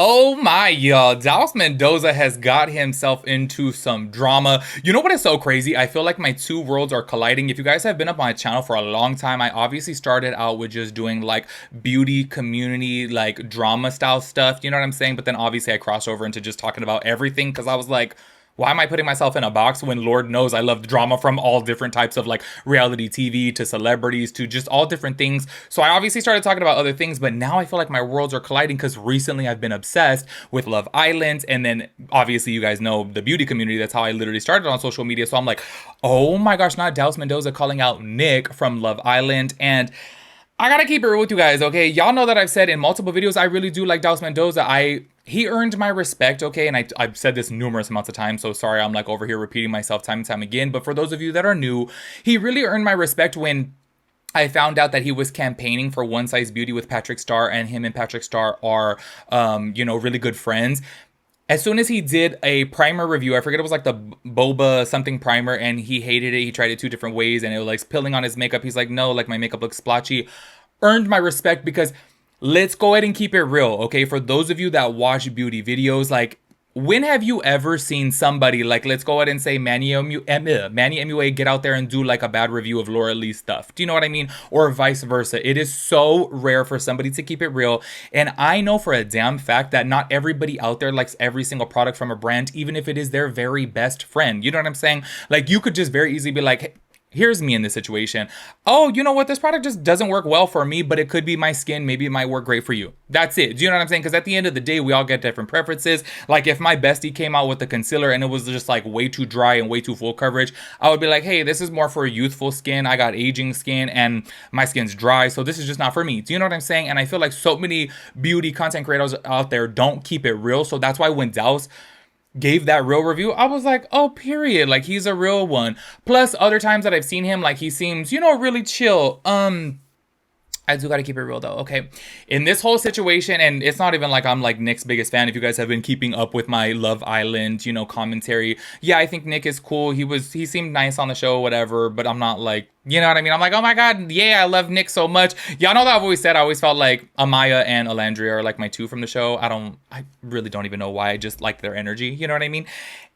Oh my, y'all. Daus Mendoza has got himself into some drama. You know what is so crazy? I feel like my two worlds are colliding. If you guys have been up on my channel for a long time, I obviously started out with just doing like beauty community, like drama style stuff. You know what I'm saying? But then obviously I crossed over into just talking about everything because I was like, why am I putting myself in a box when Lord knows I love drama from all different types of like reality TV to celebrities to just all different things. So I obviously started talking about other things, but now I feel like my worlds are colliding because recently I've been obsessed with Love Island. And then obviously you guys know the beauty community. That's how I literally started on social media. So I'm like, oh my gosh, not Daus Mendoza calling out Nick from Love Island. And I gotta keep it real with you guys, okay? Y'all know that I've said in multiple videos I really do like Daus Mendoza. He earned my respect, okay? And I've said this numerous amounts of times, so sorry I'm like over here repeating myself time and time again. But for those of you that are new, he really earned my respect when I found out that he was campaigning for One Size Beauty with Patrick Starr, and him and Patrick Starr are, really good friends. As soon as he did a primer review, I forget, it was like the boba something primer, and he hated it. He tried it two different ways and it was like spilling on his makeup. He's like, no, like my makeup looks splotchy. Earned my respect because let's go ahead and keep it real, okay? For those of you that watch beauty videos, like, when have you ever seen somebody like, let's go ahead and say Manny MUA get out there and do like a bad review of Laura Lee's stuff? Do you know what I mean? Or vice versa. It is so rare for somebody to keep it real. And I know for a damn fact that not everybody out there likes every single product from a brand, even if it is their very best friend. You know what I'm saying? Like, you could just very easily be like, hey, here's me in this situation. Oh, you know what? This product just doesn't work well for me, but it could be my skin. Maybe it might work great for you. That's it. Do you know what I'm saying? Because at the end of the day, we all get different preferences. Like, if my bestie came out with the concealer and it was just like way too dry and way too full coverage, I would be like, hey, this is more for youthful skin. I got aging skin and my skin's dry, so this is just not for me. Do you know what I'm saying? And I feel like so many beauty content creators out there don't keep it real. So that's why when Daus gave that real review, I was like, oh, period. Like, he's a real one. Plus, other times that I've seen him, like, he seems, really chill. I do gotta keep it real though, okay? In this whole situation, and it's not even like I'm like Nick's biggest fan. If you guys have been keeping up with my Love Island, commentary, yeah, I think Nick is cool. He seemed nice on the show, whatever, but I'm not like, you know what I mean? I'm like, oh my god, yeah, I love Nick so much. Y'all know that I've always said I always felt like Amaya and Alandria are like my two from the show. I really don't even know why. I just like their energy, you know what I mean?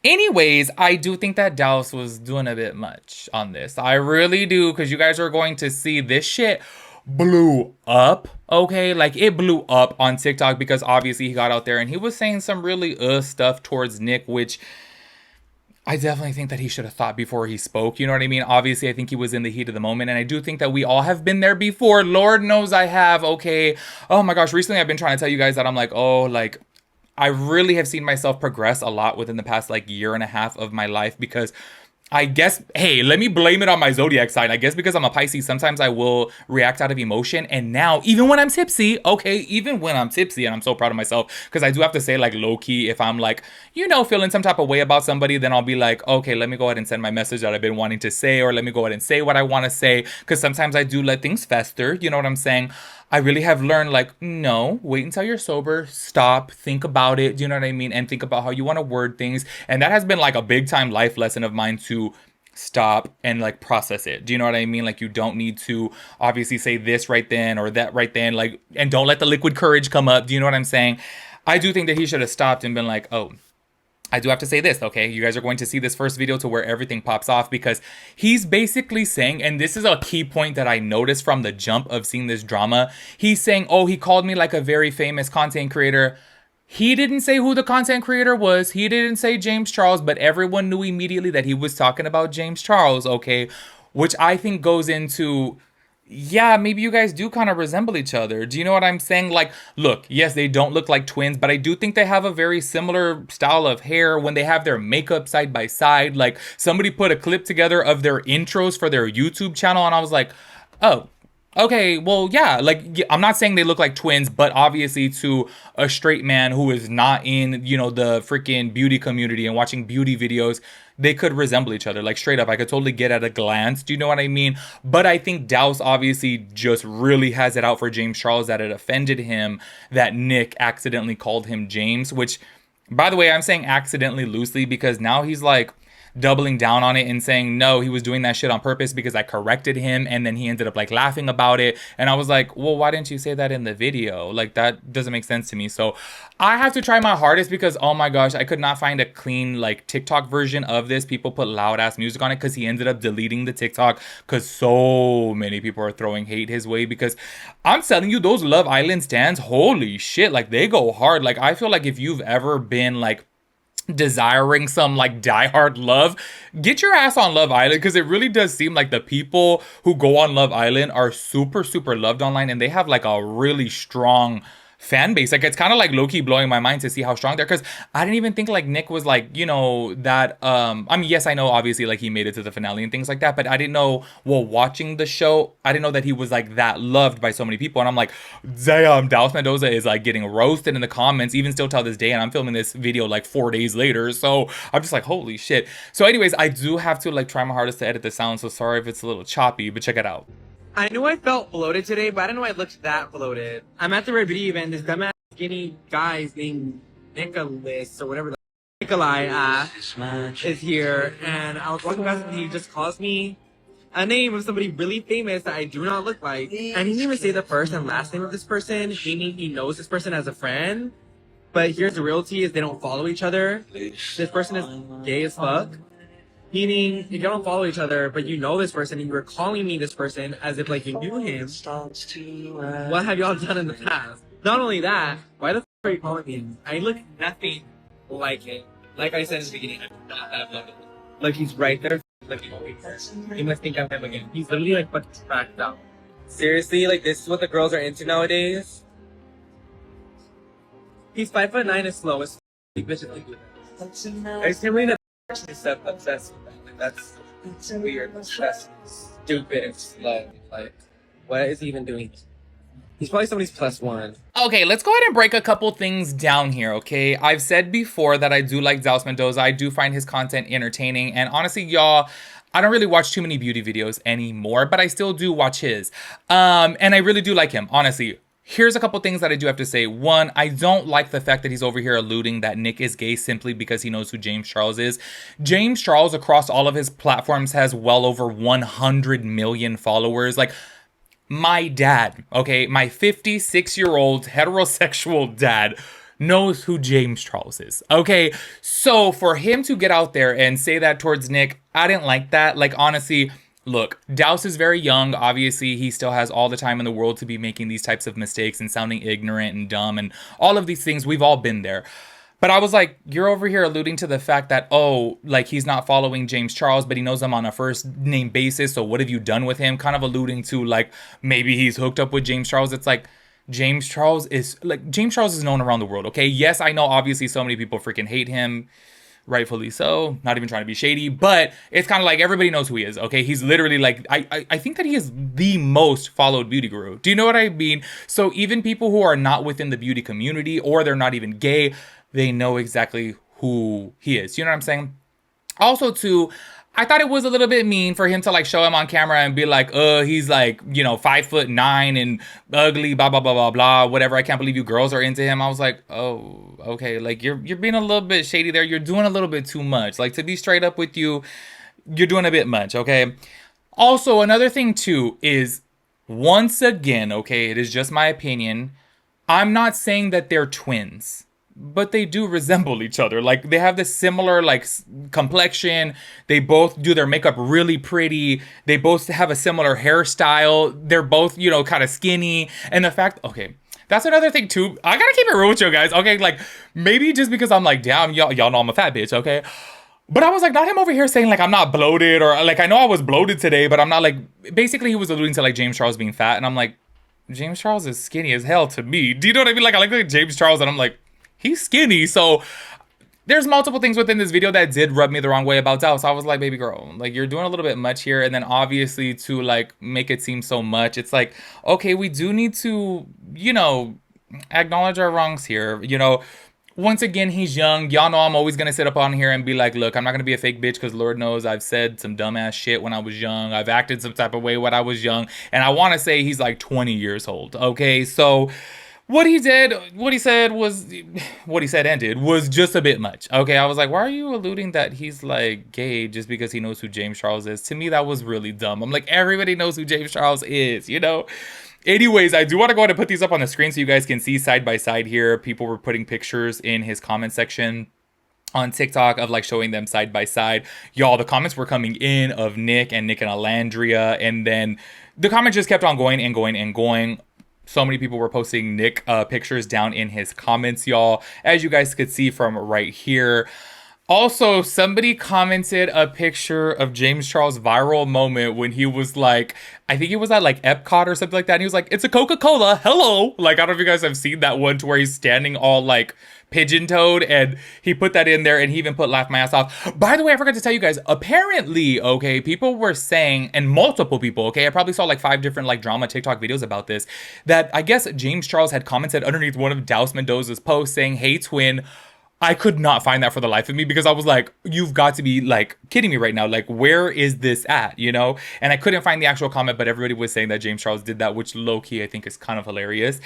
Anyways, I do think that Daus was doing a bit much on this. I really do, because you guys are going to see this shit blew up, okay? Like, it blew up on TikTok because obviously he got out there and he was saying some really stuff towards Nick, which I definitely think that he should have thought before he spoke. You know what I mean? Obviously, I think he was in the heat of the moment, and I do think that we all have been there before. Lord knows I have, okay? Oh my gosh, recently I've been trying to tell you guys that I'm like, oh, like, I really have seen myself progress a lot within the past, like, year and a half of my life because I guess, hey, let me blame it on my zodiac sign. I guess because I'm a Pisces, sometimes I will react out of emotion. And now, even when I'm tipsy, okay, even when I'm tipsy, and I'm so proud of myself, because I do have to say, like, low-key, if I'm, like, feeling some type of way about somebody, then I'll be like, okay, let me go ahead and send my message that I've been wanting to say, or let me go ahead and say what I want to say, because sometimes I do let things fester, you know what I'm saying? I really have learned, like, no, wait until you're sober, stop, think about it, do you know what I mean? And think about how you want to word things. And that has been, like, a big time life lesson of mine to stop and, like, process it. Do you know what I mean? Like, you don't need to obviously say this right then or that right then, like, and don't let the liquid courage come up. Do you know what I'm saying? I do think that he should have stopped and been like, oh, I do have to say this, okay? You guys are going to see this first video to where everything pops off because he's basically saying, and this is a key point that I noticed from the jump of seeing this drama, he's saying, oh, he called me like a very famous content creator. He didn't say who the content creator was. He didn't say James Charles, but everyone knew immediately that he was talking about James Charles, okay? Which I think goes into, yeah, maybe you guys do kind of resemble each other. Do you know what I'm saying? Like, look, yes, they don't look like twins, but I do think they have a very similar style of hair when they have their makeup side by side. Like, somebody put a clip together of their intros for their YouTube channel, and I was like, oh, okay, well, yeah, like, I'm not saying they look like twins, but obviously to a straight man who is not in, the freaking beauty community and watching beauty videos, they could resemble each other. Like, straight up, I could totally get at a glance. Do you know what I mean? But I think Daus obviously just really has it out for James Charles that it offended him that Nick accidentally called him James, which, by the way, I'm saying accidentally loosely because now he's like, doubling down on it and saying, no, he was doing that shit on purpose because I corrected him. And then he ended up like laughing about it. And I was like, well, why didn't you say that in the video? Like, that doesn't make sense to me. So I have to try my hardest because, oh my gosh, I could not find a clean like TikTok version of this. People put loud ass music on it because he ended up deleting the TikTok because so many people are throwing hate his way. Because I'm telling you, those Love Island stands, holy shit, like they go hard. Like I feel like if you've ever been like desiring some like diehard love, get your ass on Love Island, because it really does seem like the people who go on Love Island are super super loved online, and they have like a really strong fan base. Like it's kind of like low-key blowing my mind to see how strong they're, because I didn't even think like Nick was like, you know, that I mean, yes, I know obviously like he made it to the finale and things like that, but I didn't know, well, watching the show, I didn't know that he was like that loved by so many people. And I'm like, damn, Daus Mendoza is like getting roasted in the comments even still till this day, and I'm filming this video like 4 days later, so I'm just like, holy shit. So anyways, I do have to like try my hardest to edit the sound, so sorry if it's a little choppy, but check it out. I knew I felt bloated today, but I didn't know I looked that bloated. I'm at the Red Video event. This dumbass skinny guy named Nicholas or whatever the Nikolai is here, and I was walking past him and he just calls me a name of somebody really famous that I do not look like. And he didn't even say the first and last name of this person, meaning he knows this person as a friend. But here's the reality is they don't follow each other. This person is gay as fuck. Meaning, if you don't follow each other, but you know this person, and you were calling me this person as if, like, you knew him, what have y'all done in the past? Not only that, why the f*** are you calling me? I look nothing like him. Like I said in the beginning, I do not have love. Like, he's right there, looking over me. You must think I'm him again. He's literally, like, fucking cracked out. Seriously, like, this is what the girls are into nowadays? He's 5'9" and slow as f***. I just can't believe that is so obsessed with that. Like, that's weird. That's stupid and slow. Like, what is he even doing? He's probably somebody's +1. Okay, let's go ahead and break a couple things down here, okay? I've said before that I do like Daus Mendoza. I do find his content entertaining. And honestly, y'all, I don't really watch too many beauty videos anymore, but I still do watch his. And I really do like him, honestly. Here's a couple things that I do have to say. One, I don't like the fact that he's over here alluding that Nick is gay simply because he knows who James Charles is. James Charles, across all of his platforms, has well over 100 million followers. Like, my dad, okay, my 56-year-old heterosexual dad knows who James Charles is, okay? So for him to get out there and say that towards Nick, I didn't like that. Like, honestly, look, Daus is very young. Obviously, he still has all the time in the world to be making these types of mistakes and sounding ignorant and dumb and all of these things. We've all been there. But I was like, you're over here alluding to the fact that, oh, like he's not following James Charles, but he knows him on a first name basis. So what have you done with him? Kind of alluding to like maybe he's hooked up with James Charles. It's like, James Charles is known around the world. Okay. Yes, I know obviously so many people freaking hate him. Rightfully so, not even trying to be shady, but it's kind of like everybody knows who he is, okay? He's literally like, I think that he is the most followed beauty guru. Do you know what I mean? So even people who are not within the beauty community, or they're not even gay, they know exactly who he is. You know what I'm saying? Also, too, I thought it was a little bit mean for him to like show him on camera and be like, he's like, you know, 5'9" and ugly, blah, blah, blah, blah, blah, whatever. I can't believe you girls are into him. I was like, oh, okay. Like you're being a little bit shady there. You're doing a little bit too much. Like, to be straight up with you, you're doing a bit much. Okay. Also, another thing too is, once again, okay, it is just my opinion, I'm not saying that they're twins, but they do resemble each other. Like, they have this similar like complexion. They both do their makeup really pretty. They both have a similar hairstyle. They're both, you know, kind of skinny. And the fact, okay, that's another thing too. I gotta keep it real with you guys, okay? Like, maybe just because I'm like, damn, y'all know I'm a fat bitch, okay? But I was like, not him over here saying like I'm not bloated, or like I know I was bloated today, but I'm not. Like, basically he was alluding to like James Charles being fat, and I'm like, James Charles is skinny as hell to me. Do you know what I mean? Like, I like James Charles, and I'm like, he's skinny. So there's multiple things within this video that did rub me the wrong way about Daus. I was like, baby girl, like, you're doing a little bit much here. And then obviously to like make it seem so much, it's like, okay, we do need to, you know, acknowledge our wrongs here. You know, once again, he's young. Y'all know I'm always going to sit up on here and be like, look, I'm not going to be a fake bitch, because Lord knows I've said some dumbass shit when I was young. I've acted some type of way when I was young. And I want to say he's like 20 years old. Okay, so what he said and did was just a bit much. Okay, I was like, why are you alluding that he's like gay just because he knows who James Charles is? To me, that was really dumb. I'm like, everybody knows who James Charles is, you know? Anyways, I do want to go ahead and put these up on the screen so you guys can see side by side here. People were putting pictures in his comment section on TikTok of like showing them side by side. Y'all, the comments were coming in of Nick and Alandria, and then the comments just kept on going and going and going. So many people were posting Nick pictures down in his comments, y'all, as you guys could see from right here. Also, somebody commented a picture of James Charles' viral moment when he was like, I think he was at like Epcot or something like that. And he was like, it's a Coca-Cola, hello. Like, I don't know if you guys have seen that one to where he's standing all like pigeon-toed, and he put that in there, and he even put laugh my ass off. By the way, I forgot to tell you guys, apparently, okay, people were saying, and multiple people, okay, I probably saw like 5 different like drama TikTok videos about this, that I guess James Charles had commented underneath one of Daus Mendoza's posts saying, hey twin. I could not find that for the life of me, because I was like, you've got to be like kidding me right now. Like, where is this at, you know? And I couldn't find the actual comment, but everybody was saying that James Charles did that, which low-key I think is kind of hilarious.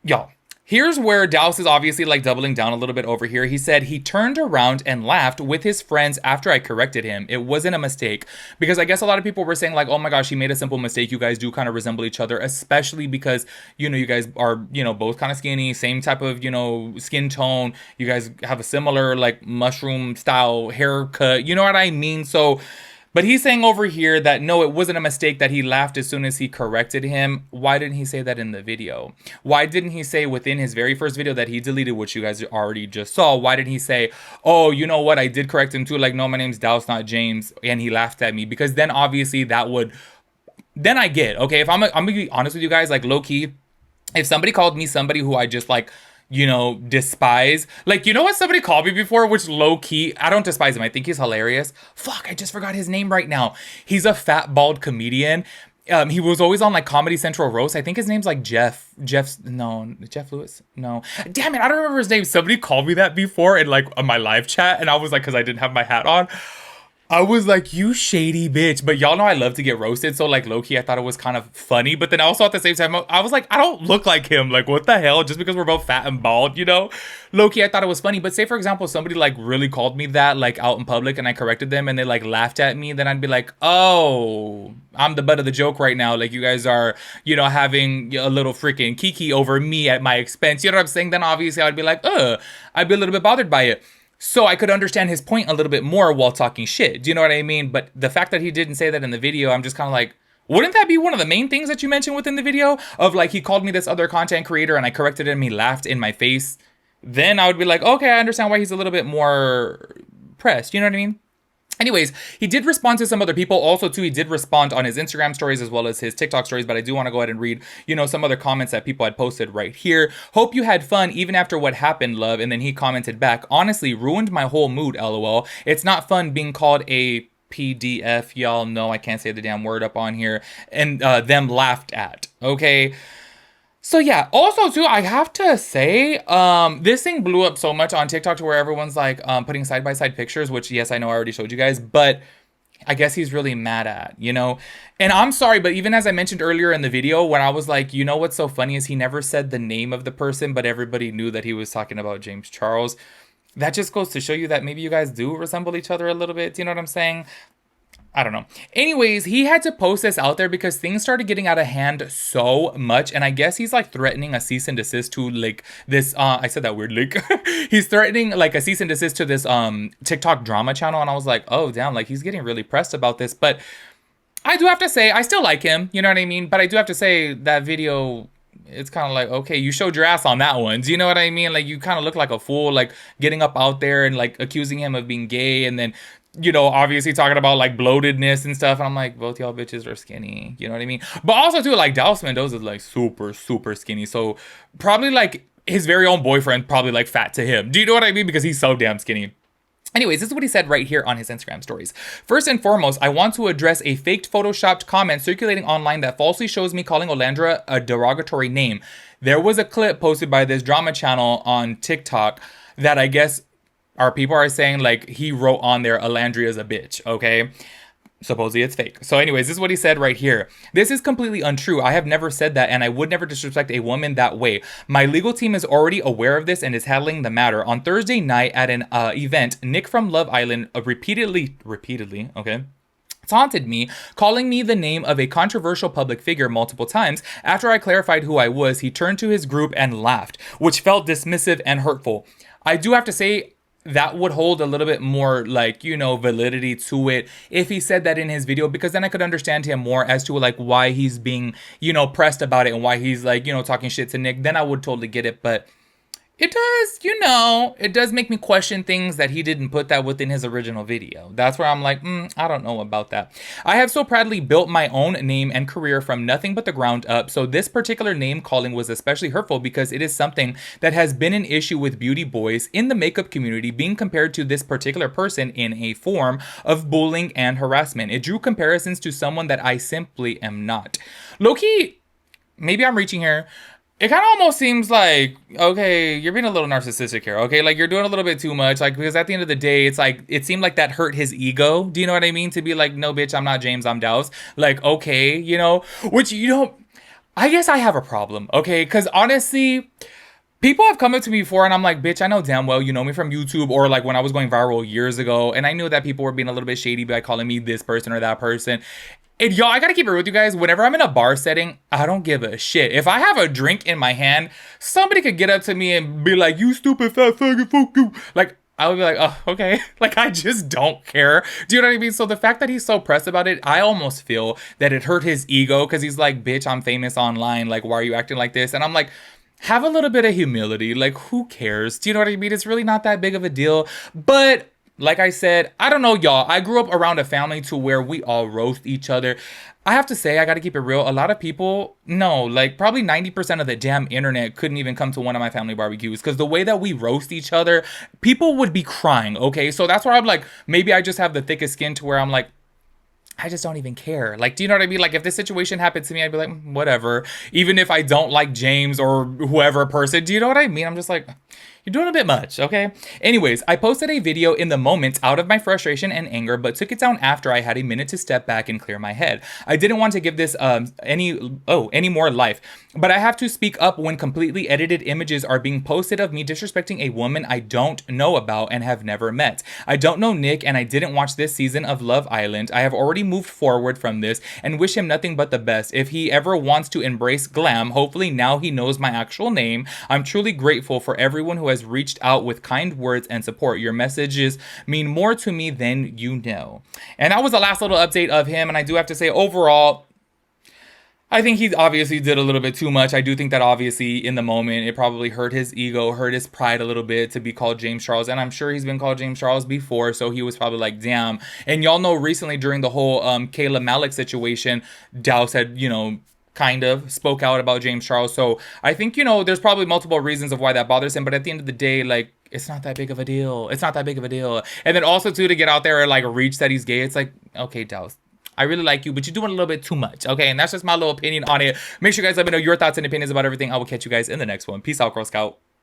Y'all, here's where Daus is obviously like doubling down a little bit over here. He said he turned around and laughed with his friends after I corrected him. It wasn't a mistake, because I guess a lot of people were saying like, oh my gosh, he made a simple mistake. You guys do kind of resemble each other, especially because, you know, you guys are, you know, both kind of skinny, same type of, you know, skin tone. You guys have a similar like mushroom style haircut. You know what I mean? So, but he's saying over here that no, it wasn't a mistake, that he laughed as soon as he corrected him. Why didn't he say that in the video? Why didn't he say within his very first video that he deleted, which you guys already just saw? Why didn't he say, oh, you know what, I did correct him too, like, no, my name's Daus, not James, and he laughed at me? Because then obviously that would, then I get, okay, if I'm gonna be honest with you guys, like low key, if somebody called me somebody who I just like, you know, despise. Like, you know what somebody called me before, which low-key, I don't despise him. I think he's hilarious. Fuck, I just forgot his name right now. He's a fat, bald comedian. He was always on, like, Comedy Central Roast. I think his name's, like, Jeff Lewis? No. Damn it, I don't remember his name. Somebody called me that before in, like, on my live chat, and I was like, because I didn't have my hat on. I was like, you shady bitch. But y'all know I love to get roasted. So like low-key, I thought it was kind of funny. But then also at the same time, I was like, I don't look like him. Like, what the hell? Just because we're both fat and bald, you know? Low-key, I thought it was funny. But say, for example, somebody like really called me that like out in public, and I corrected them and they like laughed at me. Then I'd be like, oh, I'm the butt of the joke right now. Like, you guys are, you know, having a little freaking kiki over me at my expense. You know what I'm saying? Then obviously I'd be like, I'd be a little bit bothered by it. So I could understand his point a little bit more while talking shit. Do you know what I mean? But the fact that he didn't say that in the video, I'm just kind of like, wouldn't that be one of the main things that you mentioned within the video? Of like, he called me this other content creator and I corrected him, he laughed in my face. Then I would be like, okay, I understand why he's a little bit more pressed. You know what I mean? Anyways, he did respond to some other people. Also, too, he did respond on his Instagram stories as well as his TikTok stories. But I do want to go ahead and read, you know, some other comments that people had posted right here. Hope you had fun even after what happened, love. And then he commented back, honestly, ruined my whole mood, lol. It's not fun being called a PDF. Y'all know I can't say the damn word up on here. And them laughed at. Okay. So yeah, also too, I have to say, this thing blew up so much on TikTok to where everyone's like putting side-by-side pictures, which yes, I know I already showed you guys, but I guess he's really mad at, you know? And I'm sorry, but even as I mentioned earlier in the video, when I was like, you know what's so funny is he never said the name of the person, but everybody knew that he was talking about James Charles. That just goes to show you that maybe you guys do resemble each other a little bit. Do you know what I'm saying? I don't know. Anyways, he had to post this out there because things started getting out of hand so much. And I guess he's like threatening a cease and desist to like this, I said that weird, like, he's threatening like a cease and desist to this TikTok drama channel. And I was like, oh damn, like he's getting really pressed about this. But I do have to say, I still like him, you know what I mean? But I do have to say that video, it's kind of like, okay, you showed your ass on that one. Do you know what I mean? Like, you kind of look like a fool, like getting up out there and like accusing him of being gay, and then, you know, obviously talking about like bloatedness and stuff. And I'm like, both y'all bitches are skinny. You know what I mean? But also too, like Daus Mendoza is like super, super skinny. So probably like his very own boyfriend probably like fat to him. Do you know what I mean? Because he's so damn skinny. Anyways, this is what he said right here on his Instagram stories. First and foremost, I want to address a faked photoshopped comment circulating online that falsely shows me calling Olandra a derogatory name. There was a clip posted by this drama channel on TikTok that I guess our people are saying like he wrote on there, Alandria's a bitch, okay? Supposedly it's fake. So, anyways, this is what he said right here. This is completely untrue. I have never said that, and I would never disrespect a woman that way. My legal team is already aware of this and is handling the matter. On Thursday night at an event, Nick from Love Island repeatedly, okay, taunted me, calling me the name of a controversial public figure multiple times. After I clarified who I was, he turned to his group and laughed, which felt dismissive and hurtful. I do have to say, that would hold a little bit more, like, you know, validity to it if he said that in his video, because then I could understand him more as to like why he's being, you know, pressed about it and why he's like, you know, talking shit to Nick. Then I would totally get it. But it does, you know, it does make me question things that he didn't put that within his original video. That's where I'm like, I don't know about that. I have so proudly built my own name and career from nothing but the ground up. So this particular name calling was especially hurtful because it is something that has been an issue with beauty boys in the makeup community being compared to this particular person in a form of bullying and harassment. It drew comparisons to someone that I simply am not. Low-key, maybe I'm reaching here. It kind of almost seems like, okay, you're being a little narcissistic here, okay? Like, you're doing a little bit too much, like, because at the end of the day, it's like, it seemed like that hurt his ego. Do you know what I mean? To be like, no, bitch, I'm not James, I'm Daus. Like, okay, you know? Which, you know, I guess I have a problem, okay? Because honestly, people have come up to me before and I'm like, bitch, I know damn well you know me from YouTube or like when I was going viral years ago. And I knew that people were being a little bit shady by calling me this person or that person. And y'all, I gotta keep it real with you guys. Whenever I'm in a bar setting, I don't give a shit. If I have a drink in my hand, somebody could get up to me and be like, you stupid fat faggot, fuck you. Like, I would be like, oh, okay. Like, I just don't care. Do you know what I mean? So the fact that he's so pressed about it, I almost feel that it hurt his ego because he's like, bitch, I'm famous online. Like, why are you acting like this? And I'm like, have a little bit of humility. Like, who cares? Do you know what I mean? It's really not that big of a deal. But like I said, I don't know, y'all. I grew up around a family to where we all roast each other. I have to say, I gotta keep it real. A lot of people, no, like probably 90% of the damn internet couldn't even come to one of my family barbecues because the way that we roast each other, people would be crying, okay? So that's where I'm like, maybe I just have the thickest skin to where I'm like, I just don't even care. Like, do you know what I mean? Like, if this situation happened to me, I'd be like, whatever. Even if I don't like James or whoever person, do you know what I mean? I'm just like, you're doing a bit much, okay? Anyways, I posted a video in the moment out of my frustration and anger, but took it down after I had a minute to step back and clear my head. I didn't want to give this any more life, but I have to speak up when completely edited images are being posted of me disrespecting a woman I don't know about and have never met. I don't know Nick, and I didn't watch this season of Love Island. I have already moved forward from this and wish him nothing but the best. If he ever wants to embrace glam, hopefully now he knows my actual name. I'm truly grateful for everyone who has reached out with kind words and support. Your messages mean more to me than you know. And that was the last little update of him. And I do have to say, overall, I think he obviously did a little bit too much. I do think that obviously in the moment, it probably hurt his ego, hurt his pride a little bit to be called James Charles. And I'm sure he's been called James Charles before. So he was probably like, damn. And y'all know recently during the whole Kayla Malik situation, Daus had, you know, kind of spoke out about James Charles. So I think, you know, there's probably multiple reasons of why that bothers him. But at the end of the day, like, it's not that big of a deal. It's not that big of a deal. And then also, too, to get out there and, like, reach that he's gay, it's like, okay, Daus, I really like you, but you're doing a little bit too much, okay? And that's just my little opinion on it. Make sure you guys let me know your thoughts and opinions about everything. I will catch you guys in the next one. Peace out, Girl Scout.